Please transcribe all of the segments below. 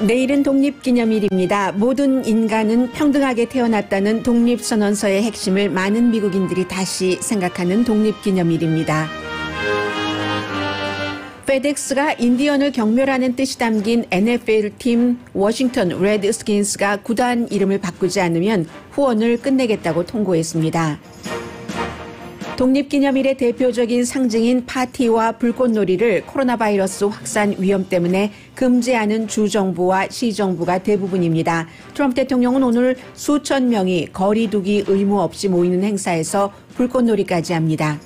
내일은 독립기념일입니다. 모든 인간은 평등하게 태어났다는 독립선언서의 핵심을 많은 미국인들이 다시 생각하는 독립기념일입니다. 페덱스가 인디언을 경멸하는 뜻이 담긴 NFL팀 워싱턴 레드스킨스가 구단 이름을 바꾸지 않으면 후원을 끝내겠다고 통보했습니다. 독립기념일의 대표적인 상징인 파티와 불꽃놀이를 코로나 바이러스 확산 위험 때문에 금지하는 주정부와 시정부가 대부분입니다. 트럼프 대통령은 오늘 수천 명이 거리 두기 의무 없이 모이는 행사에서 불꽃놀이까지 합니다.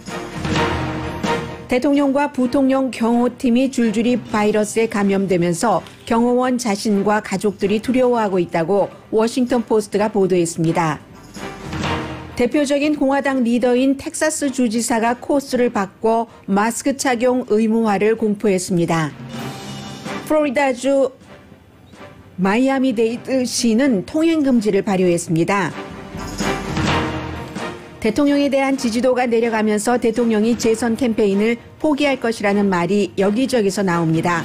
대통령과 부통령 경호팀이 줄줄이 바이러스에 감염되면서 경호원 자신과 가족들이 두려워하고 있다고 워싱턴 포스트가 보도했습니다. 대표적인 공화당 리더인 텍사스 주지사가 코스를 바꿔 마스크 착용 의무화를 공포했습니다. 플로리다주 마이애미데이드 시는 통행금지를 발효했습니다. 대통령에 대한 지지도가 내려가면서 대통령이 재선 캠페인을 포기할 것이라는 말이 여기저기서 나옵니다.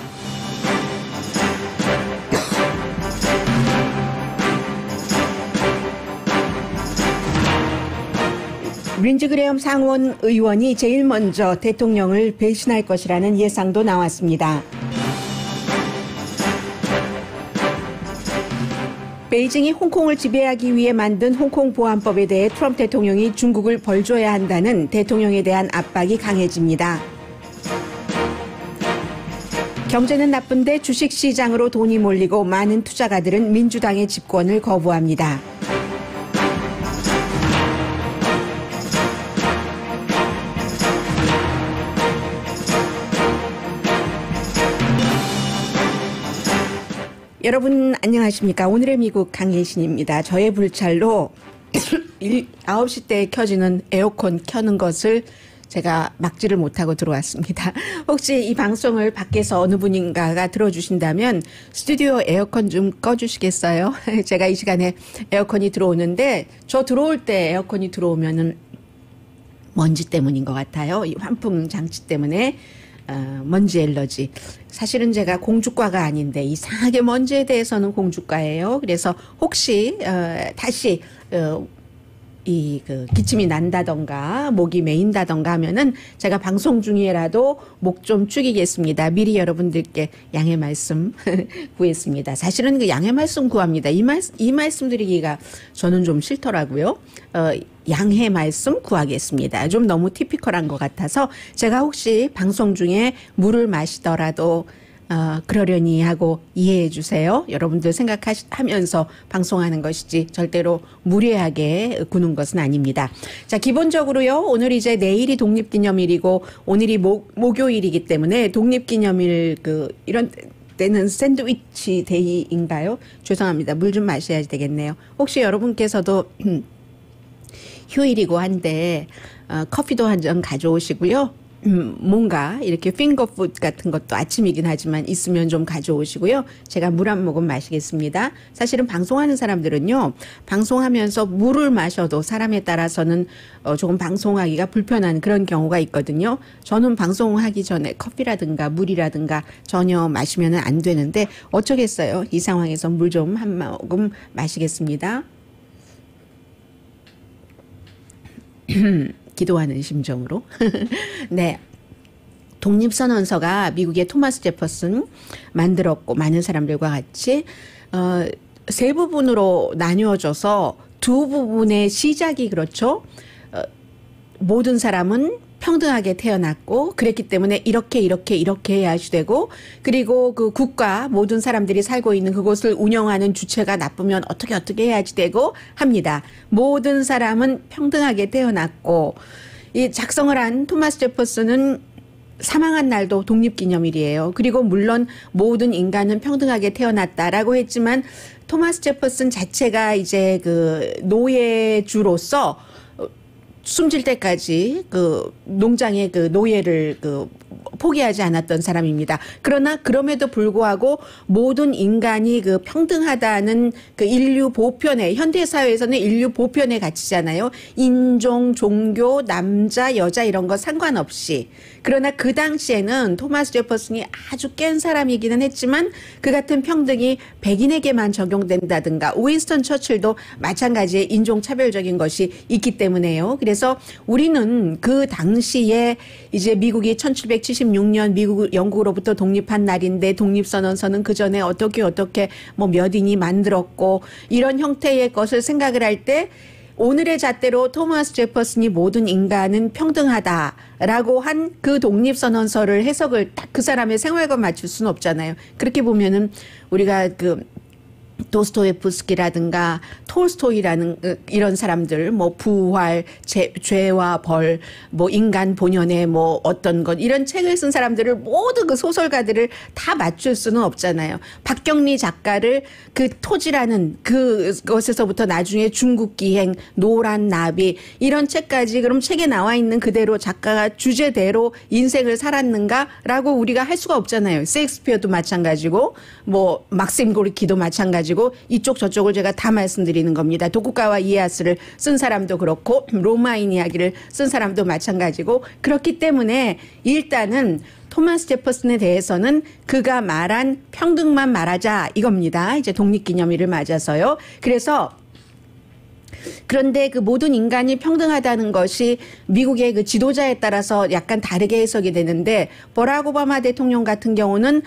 린지 그레엄 상원 의원이 제일 먼저 대통령을 배신할 것이라는 예상도 나왔습니다. 베이징이 홍콩을 지배하기 위해 만든 홍콩 보안법에 대해 트럼프 대통령이 중국을 벌줘야 한다는 대통령에 대한 압박이 강해집니다. 경제는 나쁜데 주식시장으로 돈이 몰리고 많은 투자가들은 민주당의 집권을 거부합니다. 여러분 안녕하십니까. 오늘의 미국 강예신입니다. 저의 불찰로 9시 때 켜지는 에어컨 켜는 것을 제가 막지를 못하고 들어왔습니다. 혹시 이 방송을 밖에서 어느 분인가가 들어주신다면 스튜디오 에어컨 좀 꺼주시겠어요? 제가 이 시간에 에어컨이 들어오는데 저 들어올 때 에어컨이 들어오면은 먼지 때문인 것 같아요. 이 환풍 장치 때문에. 먼지 엘러지. 사실은 제가 공주과가 아닌데 이상하게 먼지에 대해서는 공주과예요. 그래서 혹시 다시 기침이 난다던가 목이 메인다던가 하면은 제가 방송 중이라도 목 좀 축이겠습니다. 미리 여러분들께 양해 말씀 구했습니다. 사실은 그 양해 말씀 구합니다. 이 말씀 드리기가 저는 좀 싫더라고요. 양해 말씀 구하겠습니다. 좀 너무 티피컬한 것 같아서 제가 혹시 방송 중에 물을 마시더라도 그러려니 하고 이해해 주세요. 여러분들 생각하면서 방송하는 것이지 절대로 무례하게 구는 것은 아닙니다. 자, 기본적으로요. 오늘 이제 내일이 독립기념일이고 오늘이 목요일이기 때문에 독립기념일 이런 때는 샌드위치 데이인가요? 죄송합니다. 물 좀 마셔야 되겠네요. 혹시 여러분께서도 휴일이고 한데 커피도 한 잔 가져오시고요. 뭔가 이렇게 핑거푸드 같은 것도 아침이긴 하지만 있으면 좀 가져오시고요. 제가 물 한 모금 마시겠습니다. 사실은 방송하는 사람들은요. 방송하면서 물을 마셔도 사람에 따라서는 조금 방송하기가 불편한 그런 경우가 있거든요. 저는 방송하기 전에 커피라든가 물이라든가 전혀 마시면 안 되는데 어쩌겠어요. 이 상황에서 물 좀 한 모금 마시겠습니다. 기도하는 심정으로. 네. 독립선언서가 미국의 토마스 제퍼슨 만들었고 많은 사람들과 같이 세 부분으로 나뉘어져서 두 부분의 시작이 그렇죠. 모든 사람은 평등하게 태어났고 그랬기 때문에 이렇게 해야지 되고 그리고 그 국가 모든 사람들이 살고 있는 그곳을 운영하는 주체가 나쁘면 어떻게 해야지 되고 합니다. 모든 사람은 평등하게 태어났고 이 작성을 한 토마스 제퍼슨은 사망한 날도 독립기념일이에요. 그리고 물론 모든 인간은 평등하게 태어났다라고 했지만 토마스 제퍼슨 자체가 이제 노예주로서 숨질 때까지 농장의 노예를 포기하지 않았던 사람입니다. 그러나 그럼에도 불구하고 모든 인간이 그 평등하다는 그 인류 보편의 현대 사회에서는 인류 보편의 가치잖아요. 인종, 종교, 남자, 여자 이런 거 상관없이. 그러나 그 당시에는 토마스 제퍼슨이 아주 깬 사람이기는 했지만 그 같은 평등이 백인에게만 적용된다든가 윈스턴 처칠도 마찬가지의 인종차별적인 것이 있기 때문에요. 그래서 우리는 그 당시에 이제 미국이 1776년 영국으로부터 독립한 날인데 독립선언서는 그 전에 어떻게 뭐 몇 인이 만들었고 이런 형태의 것을 생각을 할 때 오늘의 잣대로 토마스 제퍼슨이 모든 인간은 평등하다라고 한 그 독립선언서를 해석을 딱 그 사람의 생활과 맞출 수는 없잖아요. 그렇게 보면은 우리가 그 도스토예프스키라든가 톨스토이라는 이런 사람들 뭐 부활, 죄와 벌, 뭐 인간 본연의 뭐 어떤 것 이런 책을 쓴 사람들을 모두 그 소설가들을 다 맞출 수는 없잖아요. 박경리 작가를 그 토지라는 그것에서부터 나중에 중국 기행, 노란 나비 이런 책까지 그럼 책에 나와 있는 그대로 작가가 주제대로 인생을 살았는가라고 우리가 할 수가 없잖아요. 셰익스피어도 마찬가지고 뭐 막심 고르키도 마찬가지고 이쪽 저쪽을 제가 다 말씀드리는 겁니다. 도쿠가와 이에야스를 쓴 사람도 그렇고 로마인 이야기를 쓴 사람도 마찬가지고 그렇기 때문에 일단은 토마스 제퍼슨에 대해서는 그가 말한 평등만 말하자 이겁니다. 이제 독립기념일을 맞아서요. 그런데 그 모든 인간이 평등하다는 것이 미국의 그 지도자에 따라서 약간 다르게 해석이 되는데 버락 오바마 대통령 같은 경우는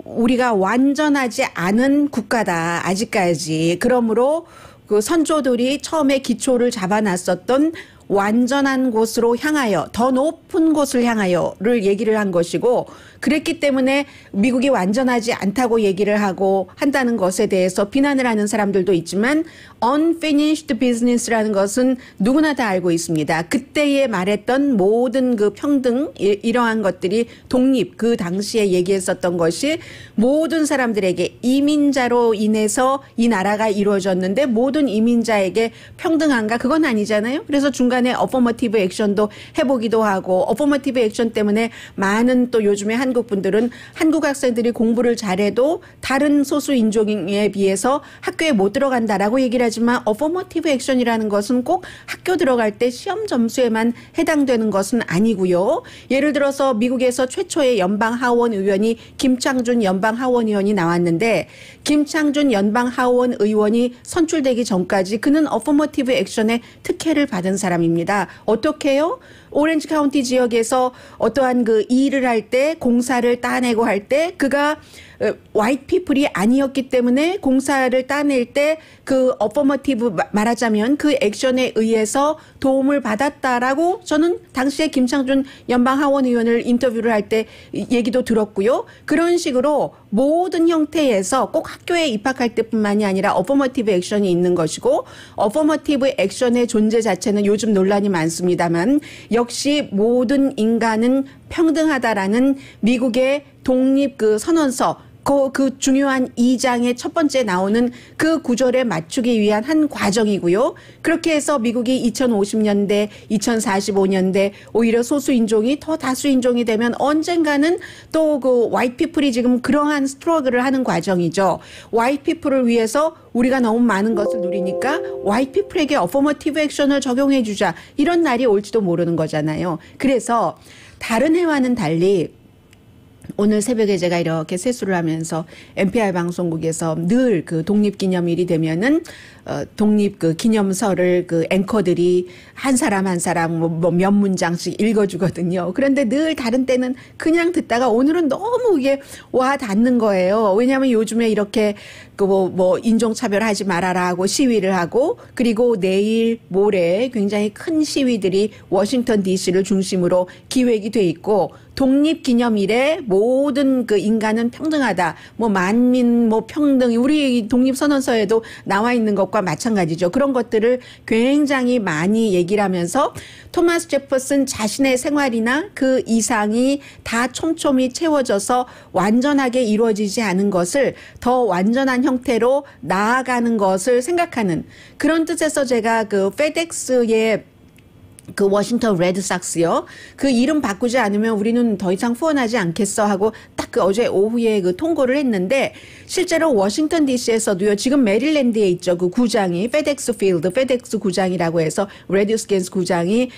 우리가 완전하지 않은 국가다 아직까지. 그러므로 그 선조들이 처음에 기초를 잡아놨었던 완전한 곳으로 향하여 더 높은 곳을 향하여를 얘기를 한 것이고 그랬기 때문에 미국이 완전하지 않다고 얘기를 하고 한다는 것에 대해서 비난을 하는 사람들도 있지만 unfinished business라는 것은 누구나 다 알고 있습니다. 그때에 말했던 모든 그 평등 이러한 것들이 독립 그 당시에 얘기했었던 것이 모든 사람들에게 이민자로 인해서 이 나라가 이루어졌는데 모든 이민자에게 평등한가 그건 아니잖아요. 그래서 중간에 어퍼머티브 액션도 해보기도 하고 어퍼머티브 액션 때문에 많은 또 요즘에 한국 분들은 한국 학생들이 공부를 잘해도 다른 소수 인종에 비해서 학교에 못 들어간다라고 얘기를 하지만 어퍼머티브 액션이라는 것은 꼭 학교 들어갈 때 시험 점수에만 해당되는 것은 아니고요. 예를 들어서 미국에서 최초의 연방 하원 의원이 김창준 연방 하원 의원이 나왔는데 김창준 연방 하원 의원이 선출되기 전까지 그는 어퍼머티브 액션에 특혜를 받은 사람입니다. 어떻게요? 오렌지 카운티 지역에서 어떠한 그 일을 할 때 공사를 따내고 할 때 그가 화이트 피플이 아니었기 때문에 공사를 따낼 때 그 어퍼머티브 말하자면 그 액션에 의해서 도움을 받았다라고 저는 당시에 김창준 연방 하원 의원을 인터뷰를 할 때 얘기도 들었고요. 그런 식으로 모든 형태에서 꼭 학교에 입학할 때뿐만이 아니라 어퍼머티브 액션이 있는 것이고 어퍼머티브 액션의 존재 자체는 요즘 논란이 많습니다만 역시 모든 인간은 평등하다라는 미국의 독립 그 선언서 그 중요한 2장의 첫 번째 나오는 그 구절에 맞추기 위한 한 과정이고요. 그렇게 해서 미국이 2050년대, 2045년대 오히려 소수인종이 더 다수인종이 되면 언젠가는 또 그 화이트 피플이 지금 그러한 스트러글을 하는 과정이죠. 화이트 피플을 위해서 우리가 너무 많은 것을 누리니까 화이트 피플에게 어퍼머티브 액션을 적용해 주자. 이런 날이 올지도 모르는 거잖아요. 그래서 다른 해와는 달리 오늘 새벽에 제가 이렇게 세수를 하면서 NPR 방송국에서 늘 그 독립기념일이 되면은 독립 그 기념서를 그 앵커들이 한 사람 뭐 몇 문장씩 읽어주거든요. 그런데 늘 다른 때는 그냥 듣다가 오늘은 너무 이게 와 닿는 거예요. 왜냐하면 요즘에 이렇게 그 뭐 인종차별하지 말아라 하고 시위를 하고 그리고 내일 모레 굉장히 큰 시위들이 워싱턴 DC를 중심으로 기획이 돼 있고 독립기념일에 모든 그 인간은 평등하다. 뭐 만민 뭐 평등 우리 독립선언서에도 나와 있는 것과 마찬가지죠. 그런 것들을 굉장히 많이 얘기를 하면서 토마스 제퍼슨 자신의 생활이나 그 이상이 다 촘촘히 채워져서 완전하게 이루어지지 않은 것을 더 완전한 형태로 나아가는 것을 생각하는 그런 뜻에서 제가 그 페덱스의 그 워싱턴 레드삭스요. 그 이름 바꾸지 않으면 우리는 더 이상 후원하지 않겠어 하고 딱 그 어제 오후에 그 통고를 했는데 실제로 워싱턴 DC에서도요. 지금 메릴랜드에 있죠. 그 구장이 페덱스 필드, 페덱스 구장이라고 해서 레드스킨스 구장이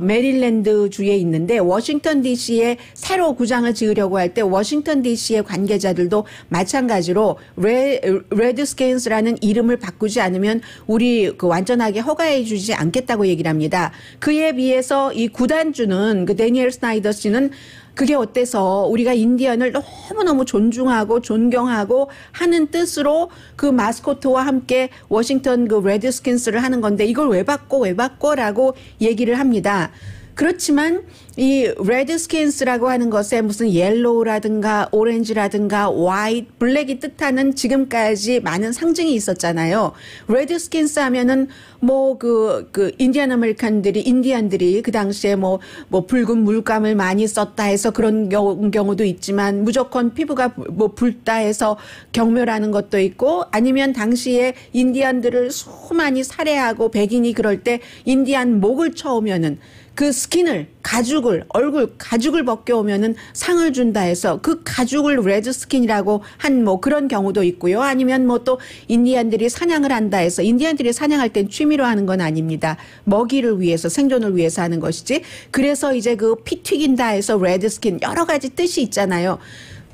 메릴랜드 주에 있는데 워싱턴 DC에 새로 구장을 지으려고 할 때 워싱턴 DC의 관계자들도 마찬가지로 레드스킨스라는 이름을 바꾸지 않으면 우리 그 완전하게 허가해 주지 않겠다고 얘기를 합니다. 그에 비해서 이 구단주는 그 데니엘 스나이더 씨는 그게 어때서 우리가 인디언을 너무너무 존중하고 존경하고 하는 뜻으로 그 마스코트와 함께 워싱턴 그 레드스킨스를 하는 건데 이걸 왜 바꿔라고 얘기를 합니다. 그렇지만 이 레드스킨스라고 하는 것에 무슨 옐로우라든가 오렌지라든가 화이트, 블랙이 뜻하는 지금까지 많은 상징이 있었잖아요. 레드스킨스 하면은 뭐 그 인디언들이 그 당시에 뭐 붉은 물감을 많이 썼다 해서 그런 경우도 있지만 무조건 피부가 뭐 붉다 해서 경멸하는 것도 있고 아니면 당시에 인디언들을 수많이 살해하고 백인이 그럴 때 인디언 목을 쳐오면은 그 스킨을 얼굴 가죽을 벗겨오면은 상을 준다 해서 그 가죽을 레드 스킨이라고 한 뭐 그런 경우도 있고요. 아니면 뭐 또 인디언들이 사냥을 한다 해서 인디언들이 사냥할 땐 취미로 하는 건 아닙니다. 먹이를 위해서 생존을 위해서 하는 것이지. 그래서 이제 그 피 튀긴다 해서 레드 스킨 여러 가지 뜻이 있잖아요.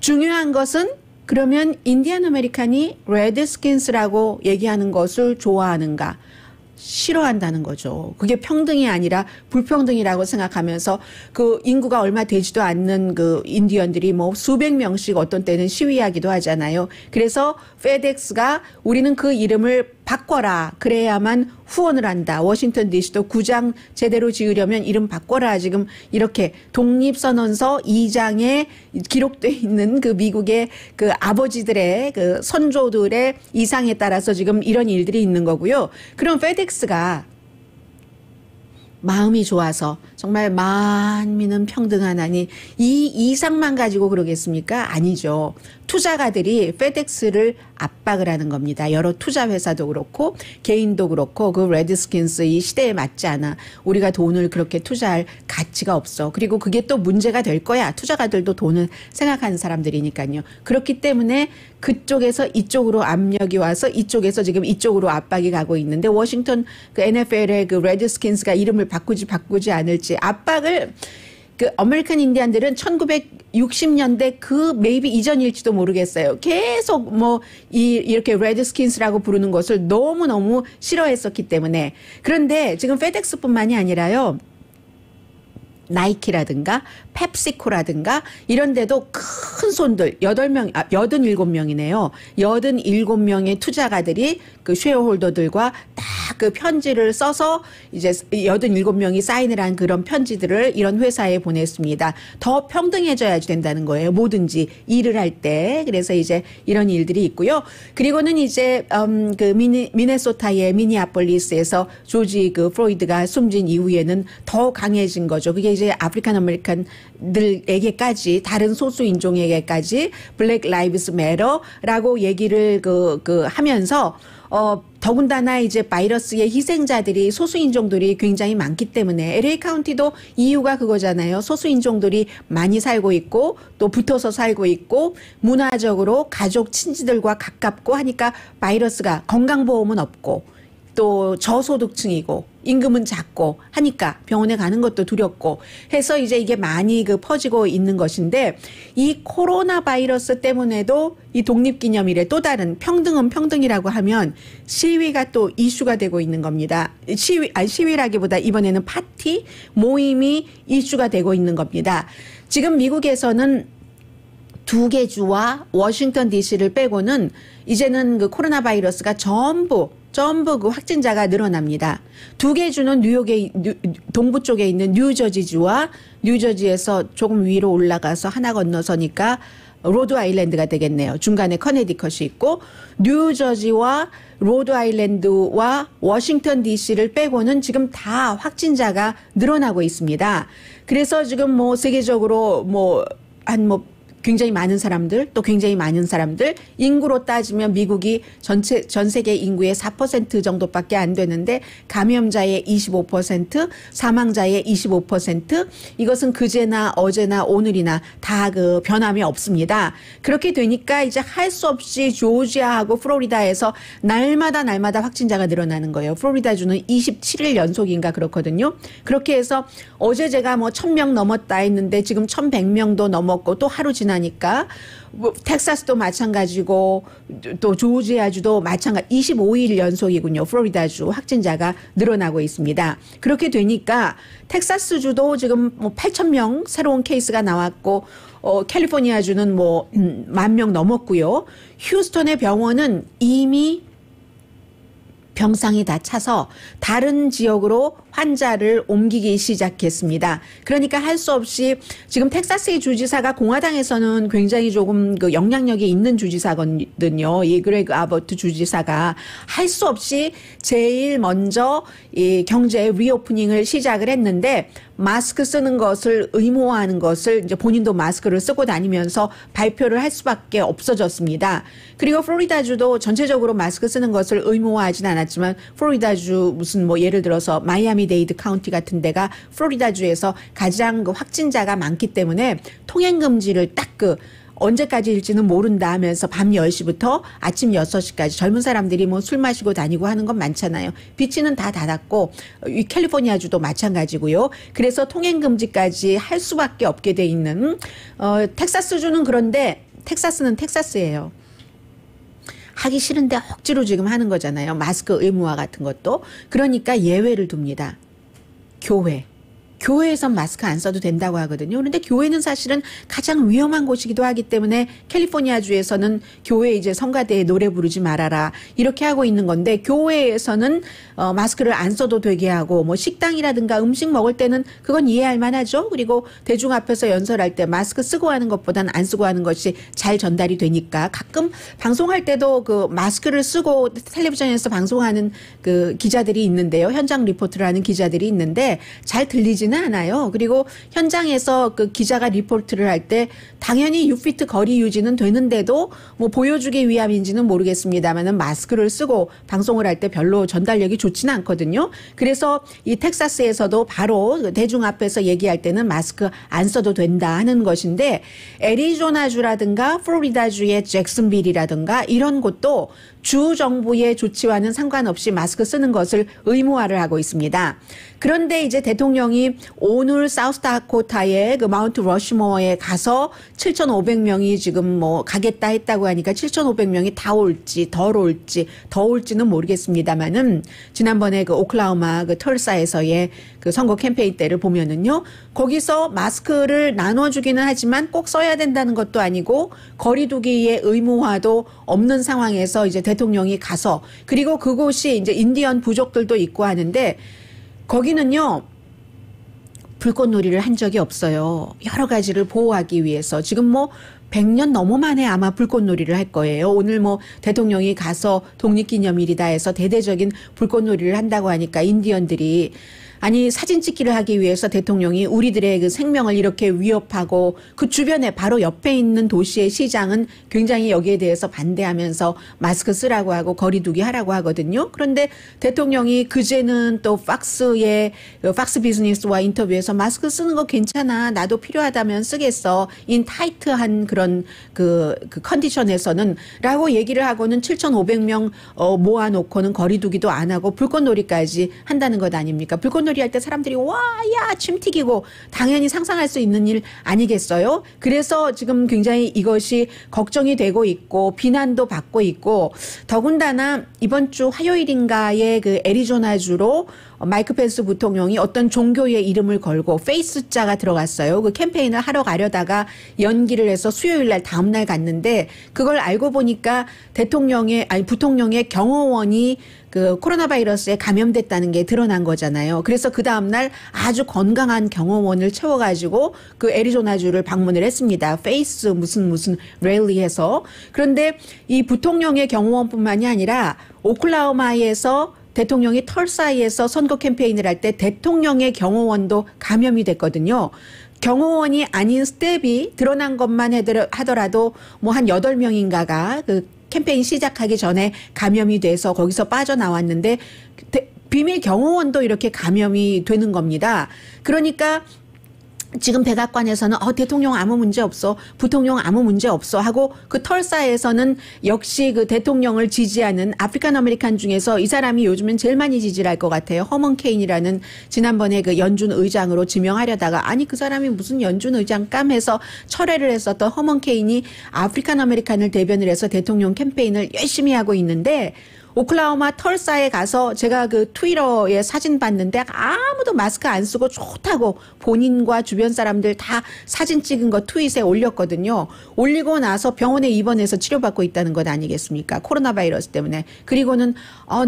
중요한 것은 그러면 인디언 아메리칸이 레드 스킨스라고 얘기하는 것을 좋아하는가? 싫어한다는 거죠. 그게 평등이 아니라 불평등이라고 생각하면서 그 인구가 얼마 되지도 않는 그 인디언들이 뭐 수백 명씩 어떤 때는 시위하기도 하잖아요. 그래서 페덱스가 우리는 그 이름을 바꿔라. 그래야만 후원을 한다. 워싱턴 DC도 구장 제대로 지으려면 이름 바꿔라. 지금 이렇게 독립선언서 2장에 기록되어 있는 그 미국의 그 아버지들의 그 선조들의 이상에 따라서 지금 이런 일들이 있는 거고요. 그럼 페덱스가 마음이 좋아서 정말 만민은 평등하나니 이 이상만 가지고 그러겠습니까? 아니죠. 투자가들이 페덱스를 압박을 하는 겁니다. 여러 투자 회사도 그렇고 개인도 그렇고 그 레드스킨스 이 시대에 맞지 않아. 우리가 돈을 그렇게 투자할 가치가 없어. 그리고 그게 또 문제가 될 거야. 투자가들도 돈을 생각하는 사람들이니까요. 그렇기 때문에 그쪽에서 이쪽으로 압력이 와서 이쪽에서 지금 이쪽으로 압박이 가고 있는데 워싱턴 그 NFL의 그 레드스킨스가 이름을 바꾸지 않을지 압박을 그 아메리칸 인디언들은 1960년대 그 메이비 이전일지도 모르겠어요. 계속 뭐 이렇게 레드스킨스라고 부르는 것을 너무너무 싫어했었기 때문에. 그런데 지금 페덱스뿐만이 아니라요. 나이키라든가 펩시코라든가 이런 데도 큰 손들 87명이네요. 87명의 투자가들이 그 쉐어홀더들과 딱 그 편지를 써서 이제 87명이 사인을 한 그런 편지들을 이런 회사에 보냈습니다. 더 평등해져야 된다는 거예요. 뭐든지 일을 할 때. 그래서 이제 이런 일들이 있고요. 그리고는 이제 그 미네소타의 미니아폴리스에서 조지 그 프로이드가 숨진 이후에는 더 강해진 거죠. 그게 이제 아프리칸 아메리칸들에게까지 다른 소수 인종에게까지 블랙 라이브스 매터라고 얘기를 하면서 더군다나 이제 바이러스의 희생자들이 소수인종들이 굉장히 많기 때문에 LA 카운티도 이유가 그거잖아요. 소수인종들이 많이 살고 있고 또 붙어서 살고 있고 문화적으로 가족 친지들과 가깝고 하니까 바이러스가 건강보험은 없고 또 저소득층이고 임금은 작고 하니까 병원에 가는 것도 두렵고 해서 이제 이게 많이 퍼지고 있는 것인데 이 코로나 바이러스 때문에도 이 독립기념일에 또 다른 평등은 평등이라고 하면 시위가 또 이슈가 되고 있는 겁니다. 시위라기보다 이번에는 파티 모임이 이슈가 되고 있는 겁니다. 지금 미국에서는 2개 주와 워싱턴 DC를 빼고는 이제는 그 코로나 바이러스가 전부 그 확진자가 늘어납니다. 2개 주는 뉴욕의 동부 쪽에 있는 뉴저지주와 뉴저지에서 조금 위로 올라가서 하나 건너서니까 로드 아일랜드가 되겠네요. 중간에 커네디컷이 있고 뉴저지와 로드 아일랜드와 워싱턴 DC를 빼고는 지금 다 확진자가 늘어나고 있습니다. 그래서 지금 뭐 세계적으로 굉장히 많은 사람들, 또 굉장히 많은 사람들, 인구로 따지면 미국이 전 세계 인구의 4% 정도밖에 안 되는데 감염자의 25%, 사망자의 25%, 이것은 그제나 어제나 오늘이나 다 그 변함이 없습니다. 그렇게 되니까 이제 할 수 없이 조지아하고 플로리다에서 날마다 확진자가 늘어나는 거예요. 플로리다주는 27일 연속인가 그렇거든요. 그렇게 해서 어제 제가 뭐 1000명 넘었다 했는데 지금 1100명도 넘었고 또 하루 지나니까 뭐 텍사스도 마찬가지고 또 조지아주도 마찬가지 25일 연속이군요. 플로리다주 확진자가 늘어나고 있습니다. 그렇게 되니까 텍사스주도 지금 뭐 8,000명 새로운 케이스가 나왔고 캘리포니아주는 뭐 10,000명 넘었고요. 휴스턴의 병원은 이미 병상이 다 차서 다른 지역으로 환자를 옮기기 시작했습니다. 그러니까 할 수 없이 지금 텍사스의 주지사가 공화당에서는 굉장히 조금 그 영향력이 있는 주지사거든요. 이 그레그 아버트 주지사가 할 수 없이 제일 먼저 이 경제 리오프닝을 시작을 했는데 마스크 쓰는 것을 의무화하는 것을 이제 본인도 마스크를 쓰고 다니면서 발표를 할 수밖에 없어졌습니다. 그리고 플로리다주도 전체적으로 마스크 쓰는 것을 의무화하진 않았지만 플로리다주 무슨 뭐 예를 들어서 마이애미 데이드 카운티 같은 데가 플로리다주에서 가장 그 확진자가 많기 때문에 통행 금지를 딱 그 언제까지일지는 모른다 하면서 밤 10시부터 아침 6시까지 젊은 사람들이 뭐 술 마시고 다니고 하는 건 많잖아요. 비치는 다 닫았고 이 캘리포니아주도 마찬가지고요. 그래서 통행 금지까지 할 수밖에 없게 돼 있는 텍사스주는 그런데 텍사스는 텍사스예요. 하기 싫은데 억지로 지금 하는 거잖아요. 마스크 의무화 같은 것도. 그러니까 예외를 둡니다. 교회에선 마스크 안 써도 된다고 하거든요. 그런데 교회는 사실은 가장 위험한 곳이기도 하기 때문에 캘리포니아주에서는 교회 이제 성가대에 노래 부르지 말아라 이렇게 하고 있는 건데 교회에서는 마스크를 안 써도 되게 하고 뭐 식당이라든가 음식 먹을 때는 그건 이해할 만하죠. 그리고 대중 앞에서 연설할 때 마스크 쓰고 하는 것보다는 안 쓰고 하는 것이 잘 전달이 되니까 가끔 방송할 때도 그 마스크를 쓰고 텔레비전에서 방송하는 그 기자들이 있는데요. 현장 리포트를 하는 기자들이 있는데 잘 들리지는 않아요. 그리고 현장에서 그 기자가 리포트를 할 때 당연히 6피트 거리 유지는 되는데도 뭐 보여주기 위함인지는 모르겠습니다만은 마스크를 쓰고 방송을 할 때 별로 전달력이 좋지는 않거든요. 그래서 이 텍사스에서도 바로 대중 앞에서 얘기할 때는 마스크 안 써도 된다 하는 것인데 애리조나주라든가 플로리다주의 잭슨빌이라든가 이런 곳도 주 정부의 조치와는 상관없이 마스크 쓰는 것을 의무화를 하고 있습니다. 그런데 이제 대통령이 오늘 사우스다코타의 그 마운트 러시모어에 가서 7,500명이 지금 뭐 가겠다 했다고 하니까 7,500명이 다 올지 덜 올지 더 올지는 모르겠습니다만은 지난번에 그 오클라호마 그 털사에서의 그 선거 캠페인 때를 보면은요. 거기서 마스크를 나눠주기는 하지만 꼭 써야 된다는 것도 아니고 거리두기의 의무화도 없는 상황에서 이제 대통령이 가서 그리고 그곳이 이제 인디언 부족들도 있고 하는데 거기는요. 불꽃놀이를 한 적이 없어요. 여러 가지를 보호하기 위해서. 지금 뭐 100년 넘어 만에 아마 불꽃놀이를 할 거예요. 오늘 뭐 대통령이 가서 독립기념일이다 해서 대대적인 불꽃놀이를 한다고 하니까 인디언들이 아니 사진 찍기를 하기 위해서 대통령이 우리들의 그 생명을 이렇게 위협하고 그 주변에 바로 옆에 있는 도시의 시장은 굉장히 여기에 대해서 반대하면서 마스크 쓰라고 하고 거리두기 하라고 하거든요. 그런데 대통령이 그제는 또 팍스 비즈니스와 인터뷰에서 마스크 쓰는 거 괜찮아. 나도 필요하다면 쓰겠어. 인 타이트한 그런 그 컨디션에서는 라고 얘기를 하고는 7,500명 모아놓고는 거리두기도 안 하고 불꽃놀이까지 한다는 것 아닙니까? 불꽃놀이 할 때 사람들이 와, 야, 침 튀기고 당연히 상상할 수 있는 일 아니겠어요? 그래서 지금 굉장히 이것이 걱정이 되고 있고 비난도 받고 있고 더군다나 이번 주 화요일인가에 그 애리조나주로 마이크 펜스 부통령이 어떤 종교의 이름을 걸고 페이스자가 들어갔어요. 그 캠페인을 하러 가려다가 연기를 해서 수요일 날 다음 날 갔는데 그걸 알고 보니까 부통령의 경호원이 그 코로나 바이러스에 감염됐다는 게 드러난 거잖아요. 그래서 그 다음 날 아주 건강한 경호원을 채워가지고 그 애리조나주를 방문을 했습니다. 페이스 무슨 랠리에서. 그런데 이 부통령의 경호원뿐만이 아니라 오클라호마에서 대통령이 털사이에서 선거 캠페인을 할 때 대통령의 경호원도 감염이 됐거든요. 경호원이 아닌 스텝이 드러난 것만 하더라도 뭐 한 8명인가가 그 캠페인 시작하기 전에 감염이 돼서 거기서 빠져나왔는데 비밀 경호원도 이렇게 감염이 되는 겁니다. 그러니까 지금 백악관에서는 대통령 아무 문제 없어, 부통령 아무 문제 없어 하고 그 털사에서는 역시 그 대통령을 지지하는 아프리칸 아메리칸 중에서 이 사람이 요즘은 제일 많이 지지를 할 것 같아요. 허먼 케인이라는 지난번에 그 연준 의장으로 지명하려다가 아니 그 사람이 무슨 연준 의장 깜해서 철회를 했었던 허먼 케인이 아프리칸 아메리칸을 대변을 해서 대통령 캠페인을 열심히 하고 있는데 오클라호마 털사에 가서 제가 그 트위터에 사진 봤는데 아무도 마스크 안 쓰고 좋다고 본인과 주변 사람들 다 사진 찍은 거 트윗에 올렸거든요. 올리고 나서 병원에 입원해서 치료받고 있다는 것 아니겠습니까? 코로나 바이러스 때문에. 그리고는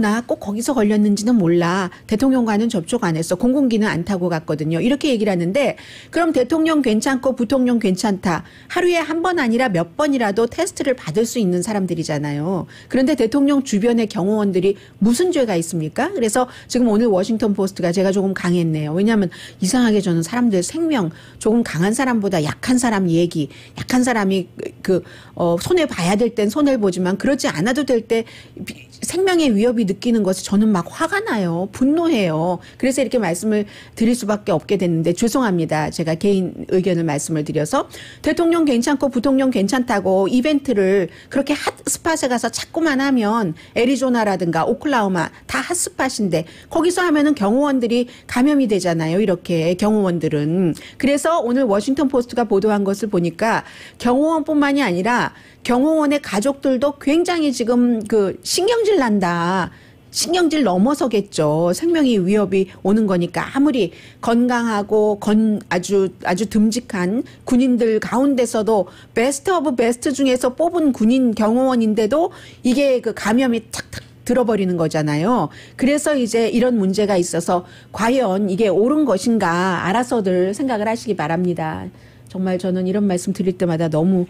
나 꼭 거기서 걸렸는지는 몰라. 대통령과는 접촉 안 했어. 공공기는 안 타고 갔거든요. 이렇게 얘기를 하는데 그럼 대통령 괜찮고 부통령 괜찮다. 하루에 한 번 아니라 몇 번이라도 테스트를 받을 수 있는 사람들이잖아요. 그런데 대통령 주변에 경호원들이 무슨 죄가 있습니까? 그래서 지금 오늘 워싱턴 포스트가 제가 조금 강했네요. 왜냐하면 이상하게 저는 사람들 생명 조금 강한 사람보다 약한 사람 얘기, 약한 사람이 손해 봐야 될 땐 손해를 보지만 그러지 않아도 될 때 생명의 위협이 느끼는 것을 저는 막 화가 나요. 분노해요. 그래서 이렇게 말씀을 드릴 수밖에 없게 됐는데 죄송합니다. 제가 개인 의견을 말씀을 드려서 대통령 괜찮고 부통령 괜찮다고 이벤트를 그렇게 핫스팟에 가서 자꾸만 하면 애리조나라든가 오클라호마 다 핫스팟인데 거기서 하면은 경호원들이 감염이 되잖아요. 이렇게 경호원들은. 그래서 오늘 워싱턴 포스트가 보도한 것을 보니까 경호원뿐만이 아니라 경호원의 가족들도 굉장히 지금 신경질 난다. 신경질 넘어서겠죠. 생명의 위협이 오는 거니까 아무리 건강하고 아주 듬직한 군인들 가운데서도 베스트 오브 베스트 중에서 뽑은 군인 경호원인데도 이게 감염이 탁탁 들어버리는 거잖아요. 그래서 이제 이런 문제가 있어서 과연 이게 옳은 것인가 알아서들 생각을 하시기 바랍니다. 정말 저는 이런 말씀 드릴 때마다 너무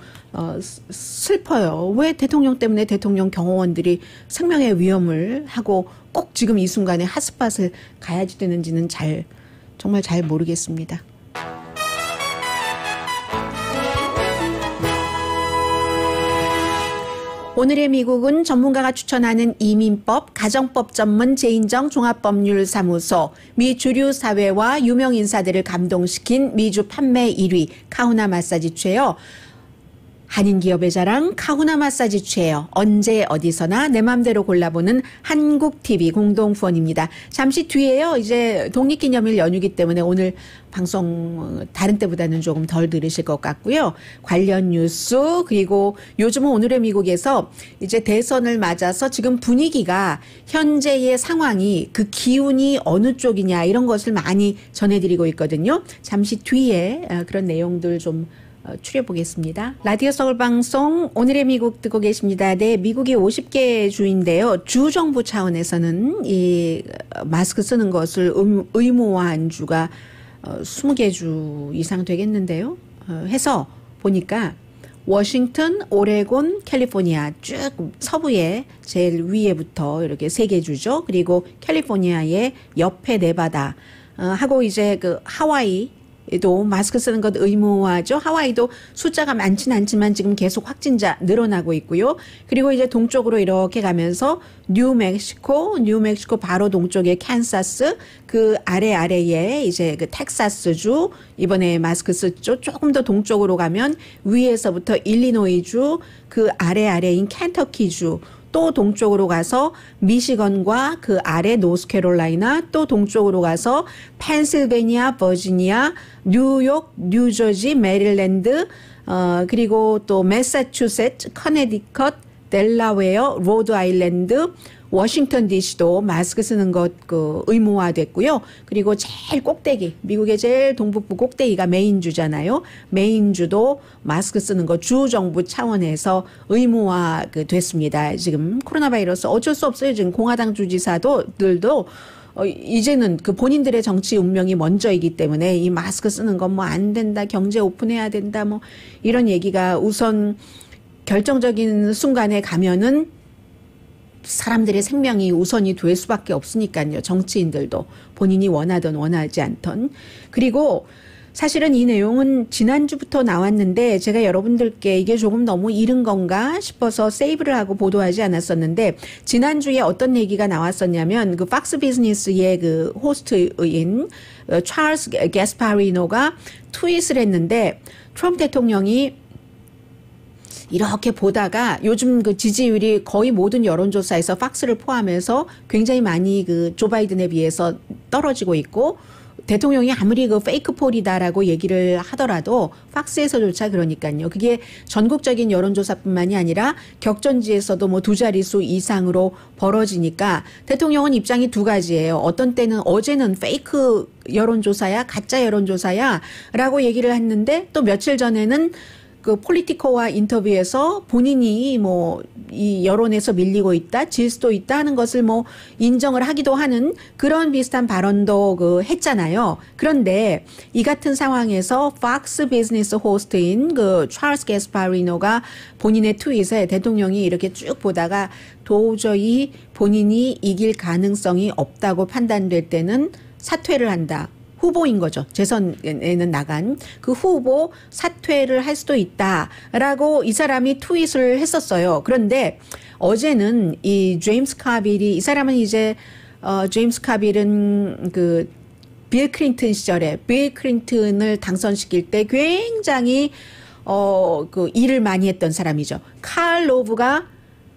슬퍼요. 왜 대통령 때문에 대통령 경호원들이 생명의 위험을 하고 꼭 지금 이 순간에 핫스팟을 가야지 되는지는 정말 잘 모르겠습니다. 오늘의 미국은 전문가가 추천하는 이민법, 가정법 전문 제인정 종합법률사무소, 미 주류 사회와 유명 인사들을 감동시킨 미주 판매 1위 카후나 마사지 체어, 한인 기업의 자랑 카후나 마사지 체어, 언제 어디서나 내 맘대로 골라보는 한국TV 공동 후원입니다. 잠시 뒤에요. 이제 독립기념일 연휴기 때문에 오늘 방송 다른 때보다는 조금 덜 들으실 것 같고요. 관련 뉴스 그리고 요즘은 오늘의 미국에서 이제 대선을 맞아서 지금 분위기가 현재의 상황이 그 기운이 어느 쪽이냐 이런 것을 많이 전해드리고 있거든요. 잠시 뒤에 그런 내용들 좀 추려보겠습니다. 라디오 서울 방송 오늘의 미국 듣고 계십니다. 네, 미국이 50개 주인데요. 주 정부 차원에서는 이 마스크 쓰는 것을 의무화한 주가 20개 주 이상 되겠는데요. 해서 보니까 워싱턴, 오레곤, 캘리포니아 쭉 서부에 제일 위에부터 이렇게 3개 주죠. 그리고 캘리포니아의 옆에 네바다 하고 이제 하와이 도 마스크 쓰는 것 의무화죠. 하와이도 숫자가 많진 않지만 지금 계속 확진자 늘어나고 있고요. 그리고 이제 동쪽으로 이렇게 가면서 뉴멕시코 바로 동쪽에 캔사스, 그 아래에 이제 텍사스주 이번에 마스크 쓰죠. 조금 더 동쪽으로 가면 위에서부터 일리노이주, 그 아래인 켄터키주, 또 동쪽으로 가서 미시건과 그 아래 노스캐롤라이나, 또 동쪽으로 가서 펜실베니아, 버지니아, 뉴욕, 뉴저지, 메릴랜드, 그리고 또 매사추세츠, 커네디컷, 델라웨어, 로드아일랜드, 워싱턴 DC도 마스크 쓰는 것 의무화됐고요. 그리고 제일 꼭대기, 미국의 제일 동북부 꼭대기가 메인주잖아요. 메인주도 마스크 쓰는 거 주 정부 차원에서 의무화 됐습니다. 지금 코로나 바이러스 어쩔 수 없어요. 지금 공화당 주지사들도 이제는 본인들의 정치 운명이 먼저이기 때문에 이 마스크 쓰는 건 뭐 안 된다, 경제 오픈해야 된다, 뭐 이런 얘기가 우선 결정적인 순간에 가면은 사람들의 생명이 우선이 될 수밖에 없으니까요. 정치인들도 본인이 원하든 원하지 않던. 그리고 사실은 이 내용은 지난주부터 나왔는데 제가 여러분들께 이게 조금 너무 이른 건가 싶어서 세이브를 하고 보도하지 않았었는데 지난주에 어떤 얘기가 나왔었냐면 그 팍스 비즈니스의 그 호스트인 찰스 게스파리노가 트윗을 했는데 트럼프 대통령이 이렇게 보다가 요즘 그 지지율이 거의 모든 여론조사에서 팍스를 포함해서 굉장히 많이 그 조 바이든에 비해서 떨어지고 있고 대통령이 아무리 그 페이크 폴이다라고 얘기를 하더라도 팍스에서조차 그러니까요. 그게 전국적인 여론조사뿐만이 아니라 격전지에서도 뭐 두 자릿수 이상으로 벌어지니까 대통령은 입장이 두 가지예요. 어떤 때는 어제는 페이크 여론조사야, 가짜 여론조사야 라고 얘기를 했는데 또 며칠 전에는 그 폴리티코와 인터뷰에서 본인이 뭐 이 여론에서 밀리고 있다, 질 수도 있다 하는 것을 뭐 인정을 하기도 하는 그런 비슷한 발언도 그 했잖아요. 그런데 이 같은 상황에서 팍스 비즈니스 호스트인 그 찰스 게스파리노가 본인의 트윗에 대통령이 이렇게 쭉 보다가 도저히 본인이 이길 가능성이 없다고 판단될 때는 사퇴를 한다. 후보인 거죠. 재선에는 나간 그 후보 사퇴를 할 수도 있다라고 이 사람이 트윗을 했었어요. 그런데 어제는 이 제임스 카빌이 이 사람은 이제 제임스 카빌은 그 빌 클린턴 시절에 빌 클린턴을 당선시킬 때 굉장히 그 일을 많이 했던 사람이죠. 칼 로브가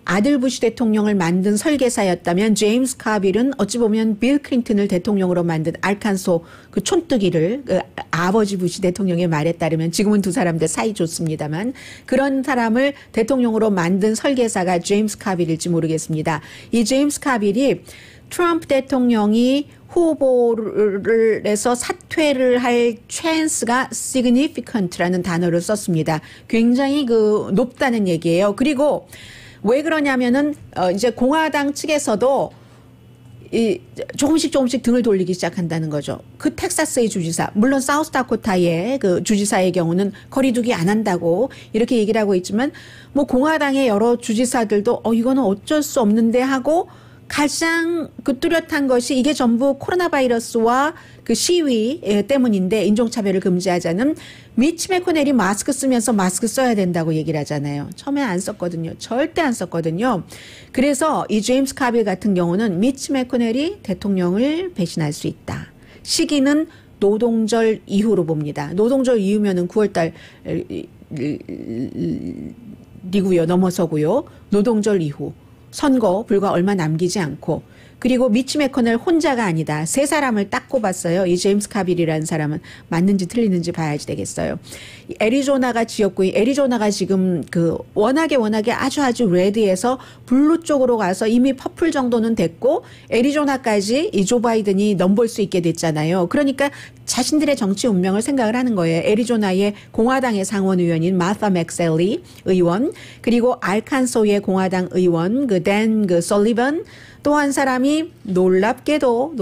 아들 부시 대통령을 만든 설계사였다면 제임스 카빌은 어찌 보면 빌 클린턴을 대통령으로 만든 알칸소 그 촌뜨기를 그 아버지 부시 대통령의 말에 따르면 지금은 두 사람들 사이 좋습니다만 그런 사람을 대통령으로 만든 설계사가 제임스 카빌일지 모르겠습니다. 이 제임스 카빌이 트럼프 대통령이 후보를 해서 사퇴를 할 찬스가 significant라는 단어를 썼습니다. 굉장히 그 높다는 얘기예요. 그리고 왜 그러냐면은 이제 공화당 측에서도 이 조금씩 등을 돌리기 시작한다는 거죠. 그 텍사스의 주지사, 물론 사우스다코타의 그 주지사의 경우는 거리두기 안 한다고 이렇게 얘기를 하고 있지만 뭐 공화당의 여러 주지사들도 이거는 어쩔 수 없는데 하고 가장 그 뚜렷한 것이 이게 전부 코로나 바이러스와 그 시위 때문인데 인종차별을 금지하자는 미치 매코넬이 마스크 쓰면서 마스크 써야 된다고 얘기를 하잖아요. 처음에 안 썼거든요. 절대 안 썼거든요. 그래서 이 제임스 카빌 같은 경우는 미치 매코넬이 대통령을 배신할 수 있다. 시기는 노동절 이후로 봅니다. 노동절 이후면은 9월달 이고요. 넘어서고요. 노동절 이후. 선거 불과 얼마 남기지 않고 그리고 미치 매코넬 혼자가 아니다. 세 사람을 딱 꼽았어요. 이 제임스 카빌이라는 사람은 맞는지 틀리는지 봐야지 되겠어요. 애리조나가 지역구이 애리조나가 지금 그 워낙에 아주 레드에서 블루 쪽으로 가서 이미 퍼플 정도는 됐고 애리조나까지 이 조 바이든이 넘볼 수 있게 됐잖아요. 그러니까 자신들의 정치 운명을 생각을 하는 거예요. 애리조나의 공화당의 상원 의원인 마사 맥셀리 의원 그리고 알칸소의 공화당 의원 그 댄 그 설리번 또 한 사람이 놀랍게도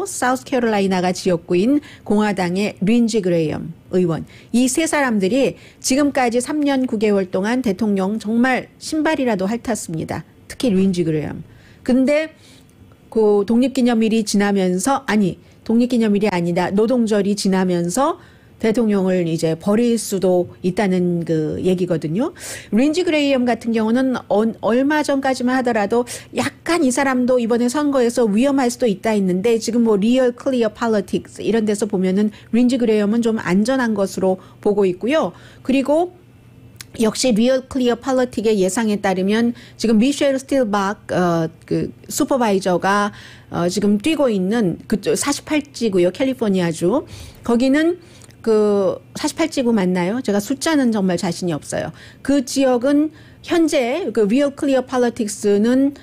사우스캐롤라이나가 지역구인 공화당의 린지 그레이엄 의원. 이 세 사람들이 지금까지 3년 9개월 동안 대통령 정말 신발이라도 핥았습니다. 특히 린지 그레이엄. 근데 그 독립기념일이 지나면서 독립기념일이 아니다. 노동절이 지나면서 대통령을 이제 버릴 수도 있다는 그 얘기거든요. 린지 그레이엄 같은 경우는 얼마 전까지만 하더라도 약간 이 사람도 이번에 선거에서 위험할 수도 있다 했는데 지금 뭐 리얼 클리어 폴리틱스 이런 데서 보면은 린지 그레이엄은 좀 안전한 것으로 보고 있고요. 그리고 역시 리얼 클리어 폴리틱의 예상에 따르면 지금 미셸 스틸박 그 슈퍼바이저가 지금 뛰고 있는 그쪽 48지구요. 캘리포니아주. 거기는 그 48지구 맞나요? 제가 숫자는 정말 자신이 없어요. 그 지역은 현재 그 리얼 클리어 폴리틱스는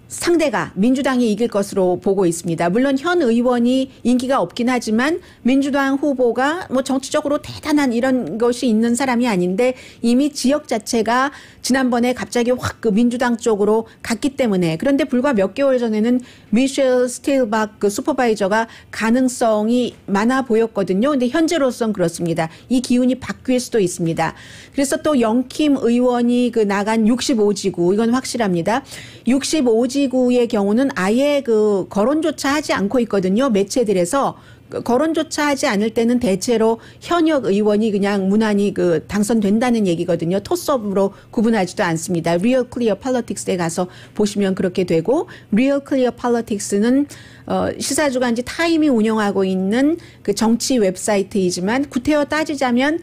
상대가 민주당이 이길 것으로 보고 있습니다. 물론 현 의원이 인기가 없긴 하지만 민주당 후보가 뭐 정치적으로 대단한 이런 것이 있는 사람이 아닌데 이미 지역 자체가 지난번에 갑자기 확 그 민주당 쪽으로 갔기 때문에 그런데 불과 몇 개월 전에는 미셸 스틸박 그 슈퍼바이저가 가능성이 많아 보였거든요. 근데 현재로선 그렇습니다. 이 기운이 바뀔 수도 있습니다. 그래서 또 영킴 의원이 그 나간 65지구 이건 확실합니다. 65지구 지구의 경우는 아예 그 거론조차 하지 않고 있거든요. 매체들에서. 거론조차 하지 않을 때는 대체로 현역 의원이 그냥 무난히 그 당선된다는 얘기거든요. 토스업으로 구분하지도 않습니다. Real Clear Politics에 가서 보시면 그렇게 되고, Real Clear Politics는 시사주간지 타임이 운영하고 있는 그 정치 웹사이트이지만 구태여 따지자면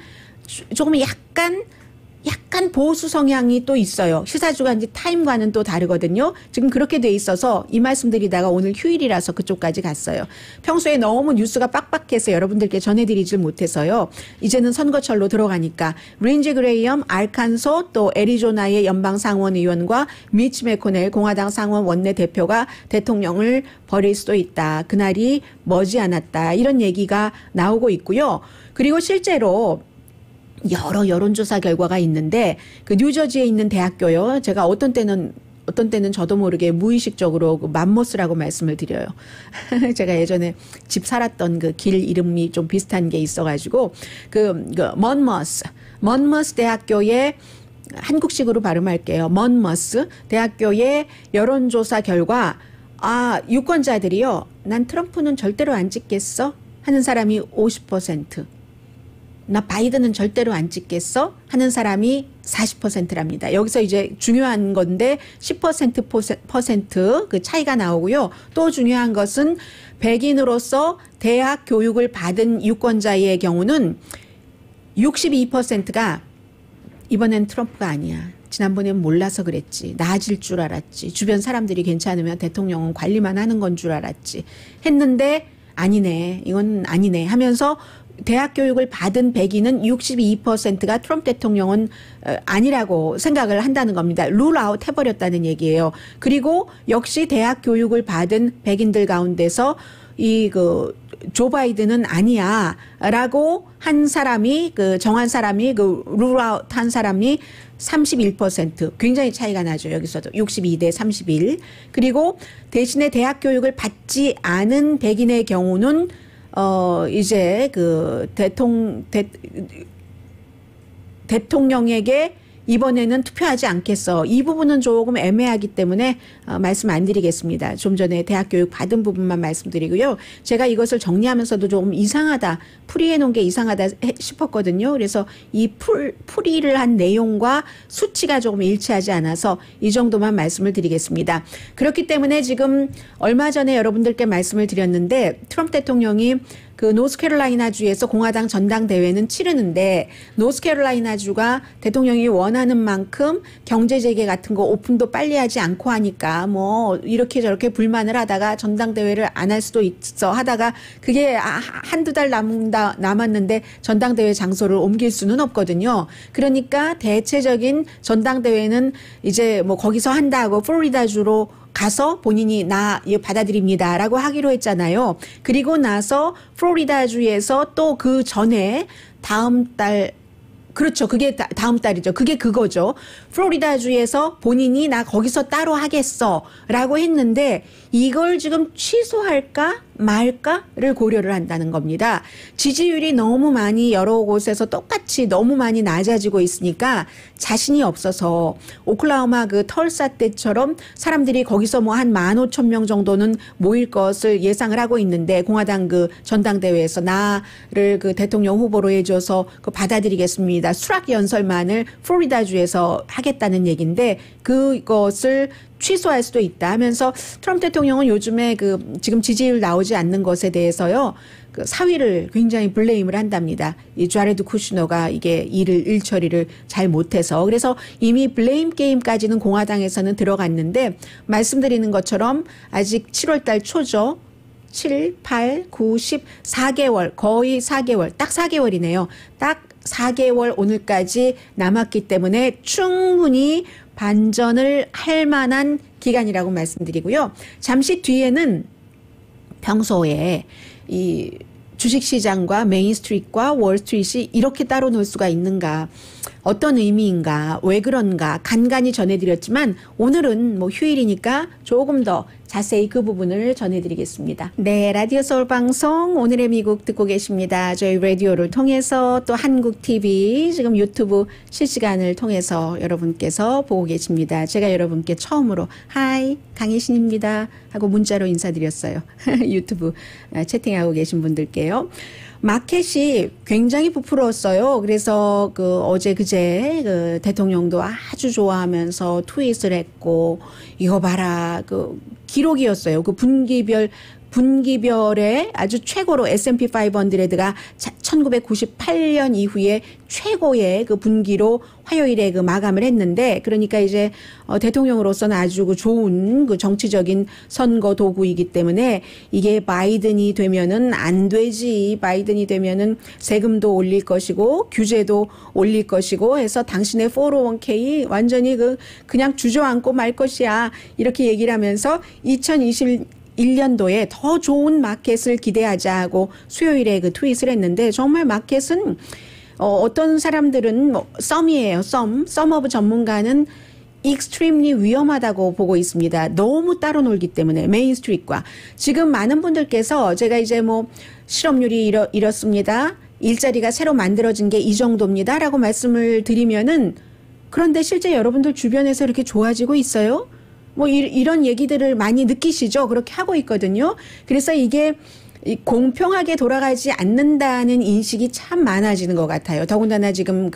조금 약간 보수 성향이 또 있어요. 시사주간지 타임과는 또 다르거든요. 지금 그렇게 돼 있어서 이 말씀드리다가 오늘 휴일이라서 그쪽까지 갔어요. 평소에 너무 뉴스가 빡빡해서 여러분들께 전해드리질 못해서요. 이제는 선거철로 들어가니까 린지 그레이엄 알칸소 또 애리조나의 연방 상원 의원과 미치 매코넬 공화당 상원 원내대표가 대통령을 버릴 수도 있다. 그날이 머지않았다. 이런 얘기가 나오고 있고요. 그리고 실제로 여러 여론조사 결과가 있는데 그 뉴저지에 있는 대학교요. 제가 어떤 때는 저도 모르게 무의식적으로 그 맘모스라고 말씀을 드려요. 제가 예전에 집 살았던 그 길 이름이 좀 비슷한 게 있어가지고 그 먼머스 대학교의 한국식으로 발음할게요. 먼머스 대학교의 여론조사 결과 유권자들이요. 난 트럼프는 절대로 안 찍겠어 하는 사람이 50%. 나 바이든은 절대로 안 찍겠어 하는 사람이 40%랍니다. 여기서 이제 중요한 건데 10% 그 차이가 나오고요. 또 중요한 것은 백인으로서 대학 교육을 받은 유권자의 경우는 62%가 이번엔 트럼프가 아니야. 지난번엔 몰라서 그랬지. 나아질 줄 알았지. 주변 사람들이 괜찮으면 대통령은 관리만 하는 건 줄 알았지. 했는데 아니네. 이건 아니네 하면서 대학 교육을 받은 백인은 62%가 트럼프 대통령은 아니라고 생각을 한다는 겁니다. 룰아웃 해버렸다는 얘기예요. 그리고 역시 대학 교육을 받은 백인들 가운데서 조 바이든은 아니야라고 한 사람이 정한 사람이 룰아웃 한 사람이 31%. 굉장히 차이가 나죠. 여기서도 62대 31. 그리고 대신에 대학 교육을 받지 않은 백인의 경우는 이제 대통령에게 이번에는 투표하지 않겠어. 이 부분은 조금 애매하기 때문에 말씀 안 드리겠습니다. 좀 전에 대학 교육 받은 부분만 말씀드리고요. 제가 이것을 정리하면서도 조금 이상하다. 풀이해 놓은 게 이상하다 싶었거든요. 그래서 이 풀이를 한 내용과 수치가 조금 일치하지 않아서 이 정도만 말씀을 드리겠습니다. 그렇기 때문에 지금 얼마 전에 여러분들께 말씀을 드렸는데 트럼프 대통령이 그 노스캐롤라이나주에서 공화당 전당대회는 치르는데 노스캐롤라이나주가 대통령이 원하는 만큼 경제 재개 같은 거 오픈도 빨리 하지 않고 하니까 뭐 이렇게 저렇게 불만을 하다가 전당대회를 안 할 수도 있어 하다가 그게 한두 달 남았는데 전당대회 장소를 옮길 수는 없거든요. 그러니까 대체적인 전당대회는 이제 뭐 거기서 한다고 플로리다주로 가서 본인이 나 이거 받아들입니다라고 하기로 했잖아요. 그리고 나서 플로리다주에서 또 그 전에 다음 달 그렇죠. 그게 다음 달이죠. 그게 그거죠. 플로리다주에서 본인이 나 거기서 따로 하겠어라고 했는데 이걸 지금 취소할까 말까를 고려를 한다는 겁니다. 지지율이 너무 많이 여러 곳에서 똑같이 너무 많이 낮아지고 있으니까 자신이 없어서 오클라호마 그 털사 때처럼 사람들이 거기서 뭐 한 15,000명 정도는 모일 것을 예상을 하고 있는데 공화당 그 전당대회에서 나를 그 대통령 후보로 해줘서 그 받아들이겠습니다. 수락 연설만을 플로리다주에서 하겠다는 얘기인데 그것을 취소할 수도 있다 하면서 트럼프 대통령은 요즘에 지금 지지율 나오지 않는 것에 대해서요. 그 사위를 굉장히 블레임을 한답니다. 이 자레드 쿠슈너가 이게 일 처리를 잘 못해서. 그래서 이미 블레임 게임까지는 공화당에서는 들어갔는데 말씀드리는 것처럼 아직 7월 달 초죠. 7, 8, 9, 10, 4개월 거의 4개월 딱 4개월이네요. 딱 4개월 오늘까지 남았기 때문에 충분히 반전을 할 만한 기간이라고 말씀드리고요. 잠시 뒤에는 평소에 이 주식시장과 메인스트리트과 월스트리트이 이렇게 따로 놀 수가 있는가. 어떤 의미인가, 왜 그런가 간간히 전해드렸지만 오늘은 뭐 휴일이니까 조금 더 자세히 그 부분을 전해드리겠습니다. 네, 라디오 서울 방송 오늘의 미국 듣고 계십니다. 저희 라디오를 통해서 또 한국 TV 지금 유튜브 실시간을 통해서 여러분께서 보고 계십니다. 제가 여러분께 처음으로 하이 강혜신입니다 하고 문자로 인사드렸어요. 유튜브 채팅하고 계신 분들께요. 마켓이 굉장히 부풀었어요. 그래서 어제 그제 대통령도 아주 좋아하면서 트윗을 했고, 이거 봐라, 기록이었어요. 분기별의 아주 최고로 S&P 500가 1998년 이후에 최고의 분기로 화요일에 마감을 했는데, 그러니까 이제 대통령으로서는 아주 좋은 정치적인 선거 도구이기 때문에 이게 바이든이 되면은 안 되지. 바이든이 되면은 세금도 올릴 것이고 규제도 올릴 것이고 해서 당신의 401k 완전히 그냥 주저앉고 말 것이야. 이렇게 얘기를 하면서 2021년도에 더 좋은 마켓을 기대하자 고 수요일에 트윗을 했는데, 정말 마켓은 어떤 사람들은 썸이에요. 썸 오브 전문가는 extremely 위험하다고 보고 있습니다. 너무 따로 놀기 때문에 메인스트리트과. 지금 많은 분들께서 제가 이제 실업률이 이렇습니다. 일자리가 새로 만들어진 게 이 정도입니다 라고 말씀을 드리면은, 그런데 실제 여러분들 주변에서 이렇게 좋아지고 있어요? 이런 얘기들을 많이 느끼시죠? 그렇게 하고 있거든요. 그래서 이게 공평하게 돌아가지 않는다는 인식이 참 많아지는 것 같아요. 더군다나 지금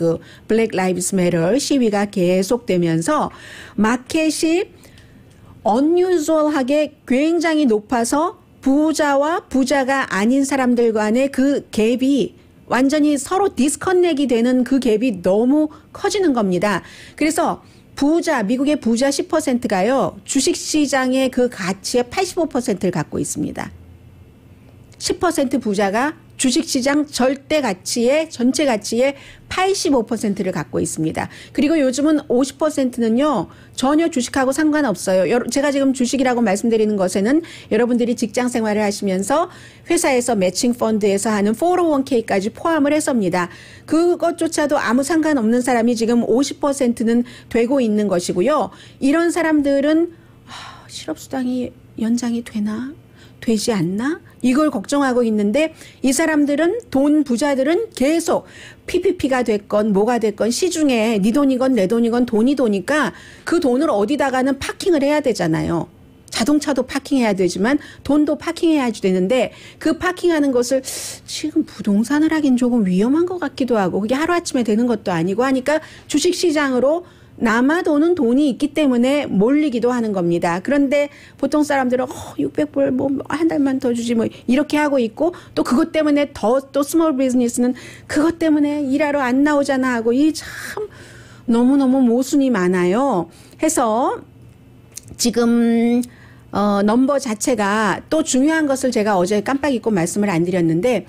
블랙 라이브스 매터 시위가 계속되면서 마켓이 unusual하게 굉장히 높아서 부자와 부자가 아닌 사람들 간의 그 갭이 완전히 서로 디스커넥이 되는 그 갭이 너무 커지는 겁니다. 그래서 미국의 부자 10%가요, 주식시장의 그 가치의 85%를 갖고 있습니다. 10% 부자가 주식시장 전체 가치의 85%를 갖고 있습니다. 그리고 요즘은 50%는요, 전혀 주식하고 상관없어요. 제가 지금 주식이라고 말씀드리는 것에는 여러분들이 직장 생활을 하시면서 회사에서 매칭 펀드에서 하는 401k까지 포함을 해서입니다. 그것조차도 아무 상관없는 사람이 지금 50%는 되고 있는 것이고요. 이런 사람들은 실업수당이 연장이 되나? 되지 않나? 이걸 걱정하고 있는데, 이 사람들은 부자들은 계속 PPP가 됐건 뭐가 됐건 시중에 네 돈이건 내 돈이건 돈이 도니까 그 돈을 어디다가는 파킹을 해야 되잖아요. 자동차도 파킹해야 되지만 돈도 파킹해야 되는데, 그 파킹하는 것을 지금 부동산을 하긴 조금 위험한 것 같기도 하고, 그게 하루아침에 되는 것도 아니고 하니까 주식시장으로 남아도는 돈이 있기 때문에 몰리기도 하는 겁니다. 그런데 보통 사람들은 600불 한 달만 더 주지 이렇게 하고 있고, 또 그것 때문에 또 스몰 비즈니스는 그것 때문에 일하러 안 나오잖아 하고, 이 참 너무너무 모순이 많아요. 해서 지금 넘버 자체가, 또 중요한 것을 제가 어제 깜빡 잊고 말씀을 안 드렸는데,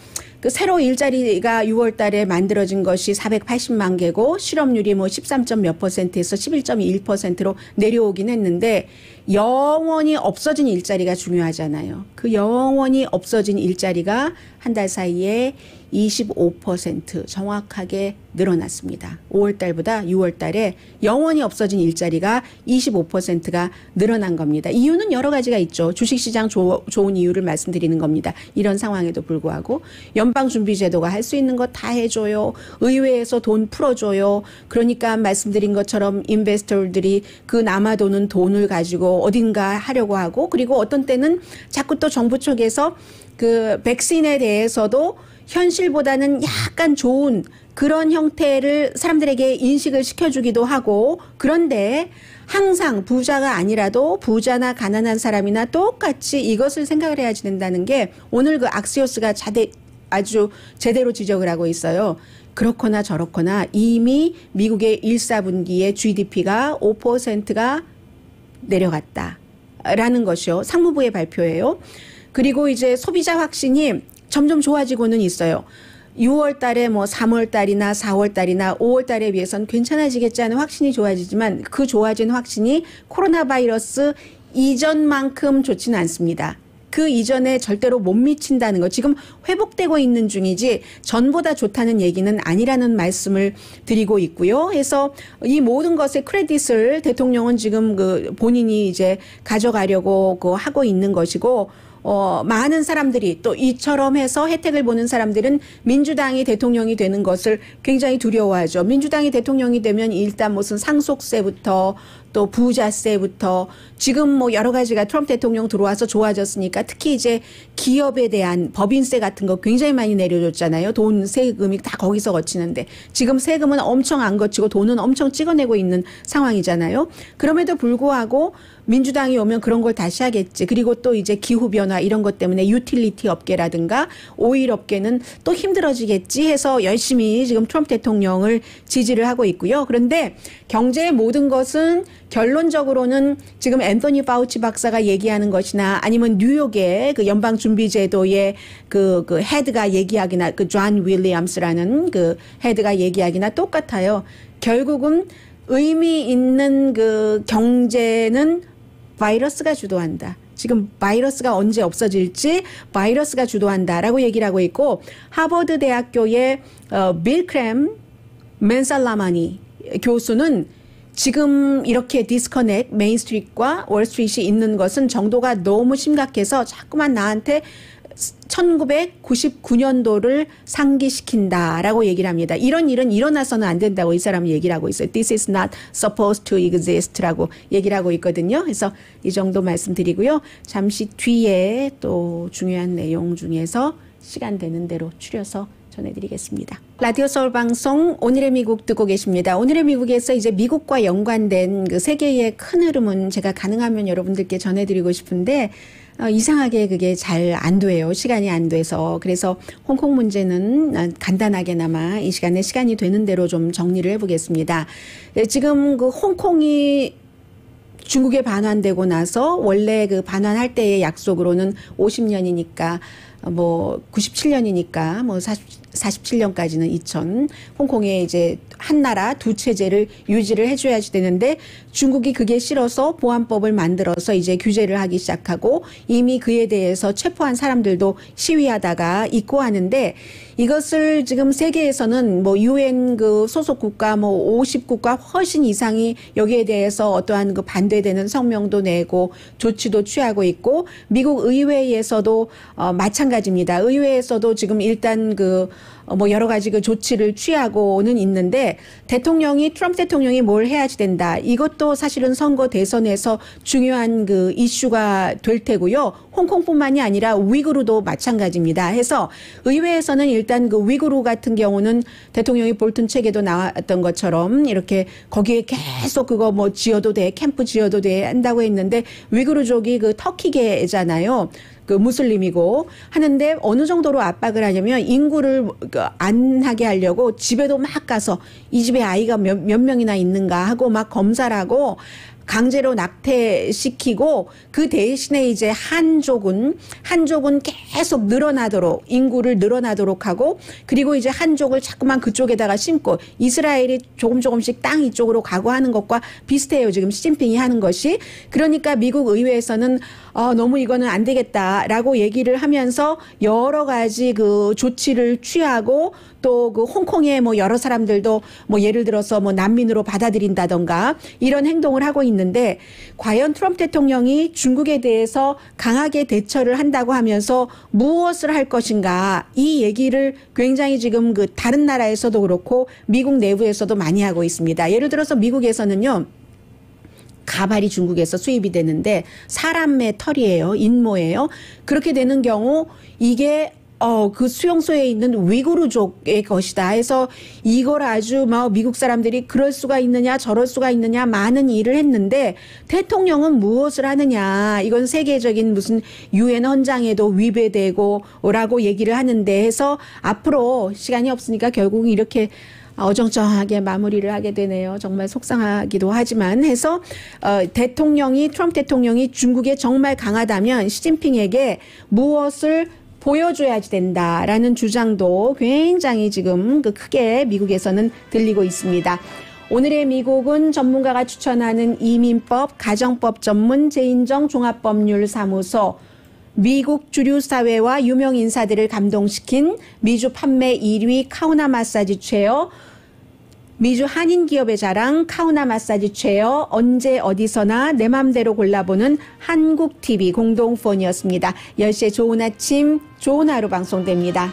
새로 일자리가 6월 달에 만들어진 것이 480만 개고, 실업률이 13점 몇 %에서 11.1%로 내려오긴 했는데, 영원히 없어진 일자리가 중요하잖아요. 그 영원히 없어진 일자리가 한 달 사이에 25% 정확하게 늘어났습니다. 5월 달보다 6월 달에 영원히 없어진 일자리가 25%가 늘어난 겁니다. 이유는 여러 가지가 있죠. 주식시장 좋은 이유를 말씀드리는 겁니다. 이런 상황에도 불구하고 연방준비제도가 할 수 있는 거 다 해줘요. 의회에서 돈 풀어줘요. 그러니까 말씀드린 것처럼 인베스터들이 그 남아도는 돈을 가지고 어딘가 하려고 하고, 그리고 어떤 때는 자꾸 또 정부 쪽에서 백신에 대해서도 현실보다는 약간 좋은 그런 형태를 사람들에게 인식을 시켜주기도 하고, 그런데 항상 부자가 아니라도 부자나 가난한 사람이나 똑같이 이것을 생각을 해야 된다는 게 오늘 악시오스가 아주 제대로 지적을 하고 있어요. 그렇거나 저렇거나 이미 미국의 1사분기의 GDP가 5%가 내려갔다라는 것이요. 상무부의 발표예요. 그리고 이제 소비자 확신이 점점 좋아지고는 있어요. 6월 달에 3월 달이나 4월 달이나 5월 달에 비해서는 괜찮아지겠지 하는 확신이 좋아지지만, 그 좋아진 확신이 코로나 바이러스 이전만큼 좋지는 않습니다. 그 이전에 절대로 못 미친다는 거. 지금 회복되고 있는 중이지 전보다 좋다는 얘기는 아니라는 말씀을 드리고 있고요. 해서 이 모든 것의 크레딧을 대통령은 지금 그 본인이 이제 가져가려고 하고 있는 것이고, 많은 사람들이 또 이처럼 해서 혜택을 보는 사람들은 민주당이 대통령이 되는 것을 굉장히 두려워하죠. 민주당이 대통령이 되면 일단 무슨 상속세부터 또 부자세부터 지금 뭐 여러 가지가 트럼프 대통령 들어와서 좋아졌으니까 특히 이제 기업에 대한 법인세 같은 거 굉장히 많이 내려줬잖아요. 돈 세금이 다 거기서 거치는데 지금 세금은 엄청 안 거치고 돈은 엄청 찍어내고 있는 상황이잖아요. 그럼에도 불구하고 민주당이 오면 그런 걸 다시 하겠지. 그리고 또 이제 기후변화 이런 것 때문에 유틸리티 업계라든가 오일 업계는 또 힘들어지겠지 해서 열심히 지금 트럼프 대통령을 지지를 하고 있고요. 그런데 경제의 모든 것은 결론적으로는 지금 앤토니 파우치 박사가 얘기하는 것이나 아니면 뉴욕의 그 연방준비제도의 그 헤드가 얘기하기나 그 존 윌리엄스라는 그 헤드가 얘기하기나 똑같아요. 결국은 의미 있는 그 경제는 바이러스가 주도한다. 지금 바이러스가 언제 없어질지 바이러스가 주도한다라고 얘기를 하고 있고, 하버드 대학교의 빌크램 맨살라마니 교수는 지금 이렇게 디스커넥 메인스트리트과 월스트리트이 있는 것은 정도가 너무 심각해서 자꾸만 나한테 1999년도를 상기시킨다라고 얘기를 합니다. 이런 일은 일어나서는 안 된다고 이 사람이 얘기를 하고 있어요. This is not supposed to exist라고 얘기를 하고 있거든요. 그래서 이 정도 말씀드리고요. 잠시 뒤에 또 중요한 내용 중에서 시간 되는 대로 추려서 전해드리겠습니다. 라디오 서울 방송 오늘의 미국 듣고 계십니다. 오늘의 미국에서 이제 미국과 연관된 그 세계의 큰 흐름은 제가 가능하면 여러분들께 전해드리고 싶은데 이상하게 그게 잘 안 돼요. 시간이 안 돼서. 그래서 홍콩 문제는 간단하게나마 이 시간에 시간이 되는 대로 좀 정리를 해보겠습니다. 지금 그 홍콩이 중국에 반환되고 나서 원래 그 반환할 때의 약속으로는 50년이니까 뭐 97년이니까 뭐 47년까지는 2000 홍콩에 이제 한 나라 두 체제를 유지를 해줘야지 되는데 중국이 그게 싫어서 보안법을 만들어서 이제 규제를 하기 시작하고 이미 그에 대해서 체포한 사람들도 시위하다가 있고 하는데 이것을 지금 세계에서는 뭐 유엔 그 소속 국가 뭐 50국가 훨씬 이상이 여기에 대해서 어떠한 그 반대되는 성명도 내고 조치도 취하고 있고 미국 의회에서도 마찬가지입니다. 의회에서도 지금 일단 그 뭐 여러 가지 그 조치를 취하고는 있는데 트럼프 대통령이 뭘 해야지 된다. 이것도 사실은 선거 대선에서 중요한 그 이슈가 될 테고요. 홍콩뿐만이 아니라 위구르도 마찬가지입니다. 해서 의회에서는 일단 그 위구르 같은 경우는 대통령이 볼튼 책에도 나왔던 것처럼 이렇게 거기에 계속 그거 뭐 지어도 돼, 캠프 지어도 돼 한다고 했는데 위구르족이 그 터키계잖아요. 그 무슬림이고 하는데 어느 정도로 압박을 하냐면 인구를 안 하게 하려고 집에도 막 가서 이 집에 아이가 몇 명이나 있는가 하고 막 검사를 하고 강제로 낙태시키고 그 대신에 이제 한족은 계속 늘어나도록 인구를 늘어나도록 하고 그리고 이제 한족을 자꾸만 그쪽에다가 심고 이스라엘이 조금씩 땅 이쪽으로 가고 하는 것과 비슷해요. 지금 시진핑이 하는 것이. 그러니까 미국 의회에서는 너무 이거는 안 되겠다라고 얘기를 하면서 여러 가지 그 조치를 취하고 또 그 홍콩의 뭐 여러 사람들도 뭐 예를 들어서 뭐 난민으로 받아들인다던가 이런 행동을 하고 있는데 과연 트럼프 대통령이 중국에 대해서 강하게 대처를 한다고 하면서 무엇을 할 것인가 이 얘기를 굉장히 지금 그 다른 나라에서도 그렇고 미국 내부에서도 많이 하고 있습니다. 예를 들어서 미국에서는요. 가발이 중국에서 수입이 되는데 사람의 털이에요. 인모예요. 그렇게 되는 경우 이게 그 수용소에 있는 위구르족의 것이다 해서 이걸 아주 막 미국 사람들이 그럴 수가 있느냐 저럴 수가 있느냐 많은 일을 했는데 대통령은 무엇을 하느냐 이건 세계적인 무슨 유엔 헌장에도 위배되고 라고 얘기를 하는데 해서 앞으로 시간이 없으니까 결국은 이렇게 어정쩡하게 마무리를 하게 되네요. 정말 속상하기도 하지만 해서 트럼프 대통령이 중국에 정말 강하다면 시진핑에게 무엇을 보여줘야지 된다라는 주장도 굉장히 지금 크게 미국에서는 들리고 있습니다. 오늘의 미국은 전문가가 추천하는 이민법, 가정법 전문 제인정 종합법률사무소 미국 주류 사회와 유명 인사들을 감동시킨 미주 판매 1위 카우나 마사지 체어, 미주 한인 기업의 자랑 카우나 마사지 체어, 언제 어디서나 내 맘대로 골라보는 한국 TV 공동폰이었습니다. 10시에 좋은 아침, 좋은 하루 방송됩니다.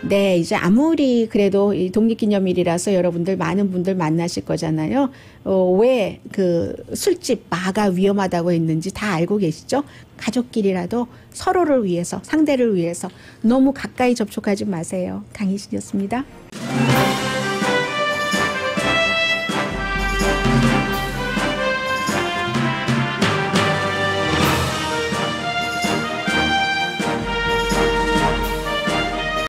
네, 이제 아무리 그래도 이 독립기념일이라서 여러분들 많은 분들 만나실 거잖아요. 왜 그 술집 바가 위험하다고 했는지 다 알고 계시죠? 가족끼리라도 서로를 위해서, 상대를 위해서 너무 가까이 접촉하지 마세요. 강희신이었습니다.